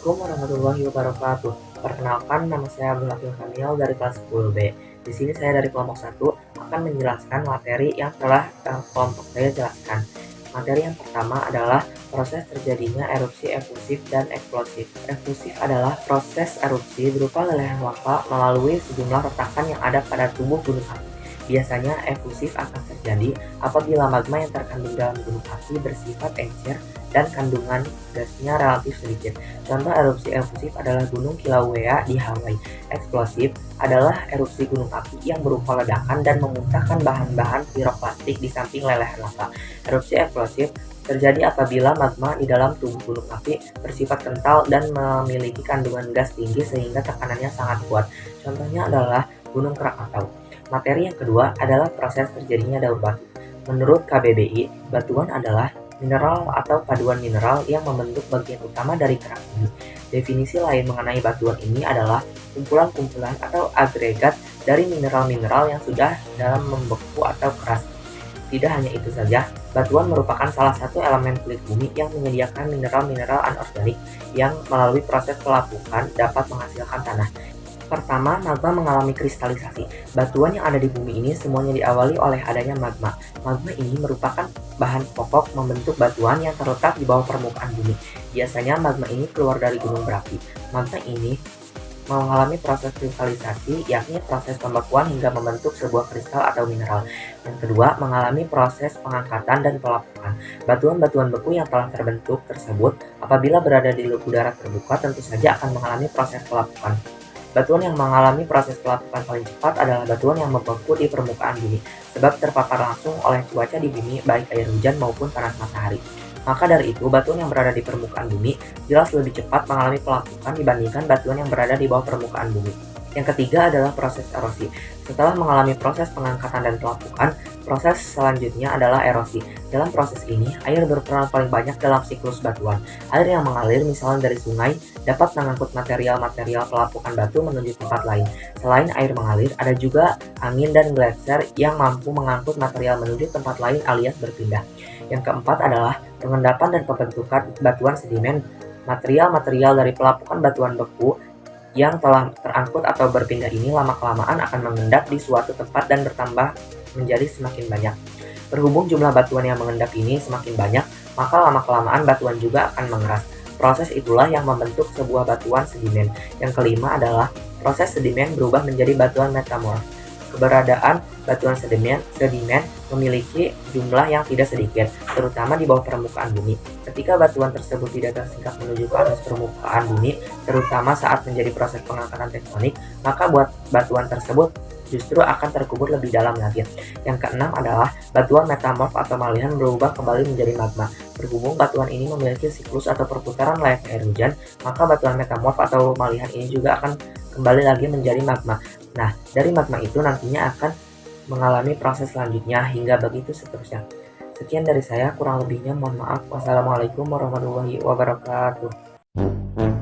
Assalamualaikum warahmatullahi wabarakatuh. Perkenalkan, nama saya Abdul Hakim Kamil dari kelas 10B. Di sini saya dari kelompok 1 akan menjelaskan materi yang telah kelompok saya jelaskan. Materi yang pertama adalah proses terjadinya erupsi efusif dan eksplosif. Efusif adalah proses erupsi berupa lelehan lava melalui sejumlah retakan yang ada pada tubuh gunung api. Biasanya efusif akan terjadi apabila magma yang terkandung dalam gunung api bersifat encer dan kandungan gasnya relatif sedikit. Contoh erupsi efusif adalah Gunung Kilauea di Hawaii. Eksplosif adalah erupsi gunung api yang berupa ledakan dan memuntahkan bahan-bahan piroklastik di samping lelehan lava. Erupsi eksplosif terjadi apabila magma di dalam tubuh gunung api bersifat kental dan memiliki kandungan gas tinggi sehingga tekanannya sangat kuat. Contohnya adalah Gunung Krakatau. Materi yang kedua adalah proses terjadinya daur batu. Menurut KBBI, batuan adalah mineral atau paduan mineral yang membentuk bagian utama dari kerak bumi. Definisi lain mengenai batuan ini adalah kumpulan-kumpulan atau agregat dari mineral-mineral yang sudah dalam membeku atau keras. Tidak hanya itu saja, batuan merupakan salah satu elemen kulit bumi yang menyediakan mineral-mineral anorganik yang melalui proses pelapukan dapat menghasilkan tanah. Pertama, magma mengalami kristalisasi. Batuan yang ada di bumi ini semuanya diawali oleh adanya magma. Magma ini merupakan bahan pokok membentuk batuan yang terletak di bawah permukaan bumi. Biasanya magma ini keluar dari gunung berapi. Magma ini mengalami proses kristalisasi, yakni proses pembekuan hingga membentuk sebuah kristal atau mineral. Yang kedua, mengalami proses pengangkatan dan pelapukan. Batuan-batuan beku yang telah terbentuk tersebut, apabila berada di udara terbuka, tentu saja akan mengalami proses pelapukan. Batuan yang mengalami proses pelapukan paling cepat adalah batuan yang membeku di permukaan bumi, sebab terpapar langsung oleh cuaca di bumi baik air hujan maupun panas matahari. Maka dari itu, batuan yang berada di permukaan bumi jelas lebih cepat mengalami pelapukan dibandingkan batuan yang berada di bawah permukaan bumi. Yang ketiga adalah proses erosi. Setelah mengalami proses pengangkatan dan pelapukan, proses selanjutnya adalah erosi. Dalam proses ini, air berperan paling banyak dalam siklus batuan. Air yang mengalir misalnya dari sungai dapat mengangkut material-material pelapukan batu menuju tempat lain. Selain air mengalir, ada juga angin dan gletser yang mampu mengangkut material menuju tempat lain alias berpindah. Yang keempat adalah pengendapan dan pembentukan batuan sedimen. Material-material dari pelapukan batuan beku yang telah terangkut atau berpindah ini lama-kelamaan akan mengendap di suatu tempat dan bertambah menjadi semakin banyak. Berhubung jumlah batuan yang mengendap ini semakin banyak, maka lama-kelamaan batuan juga akan mengeras. Proses itulah yang membentuk sebuah batuan sedimen. Yang kelima adalah proses sedimen berubah menjadi batuan metamorf. Keberadaan batuan sedimen memiliki jumlah yang tidak sedikit, terutama di bawah permukaan bumi. Ketika batuan tersebut tidak tersingkap menuju ke atas permukaan bumi, terutama saat menjadi proses pengangkatan tektonik, maka batuan tersebut justru akan terkubur lebih dalam lagi. Yang keenam adalah batuan metamorf atau malihan berubah kembali menjadi magma. Berhubung batuan ini memiliki siklus atau perputaran layaknya air hujan, maka batuan metamorf atau malihan ini juga akan kembali lagi menjadi magma. Nah, dari magma itu nantinya akan mengalami proses selanjutnya hingga begitu seterusnya. Sekian dari saya, kurang lebihnya mohon maaf. Wassalamualaikum warahmatullahi wabarakatuh.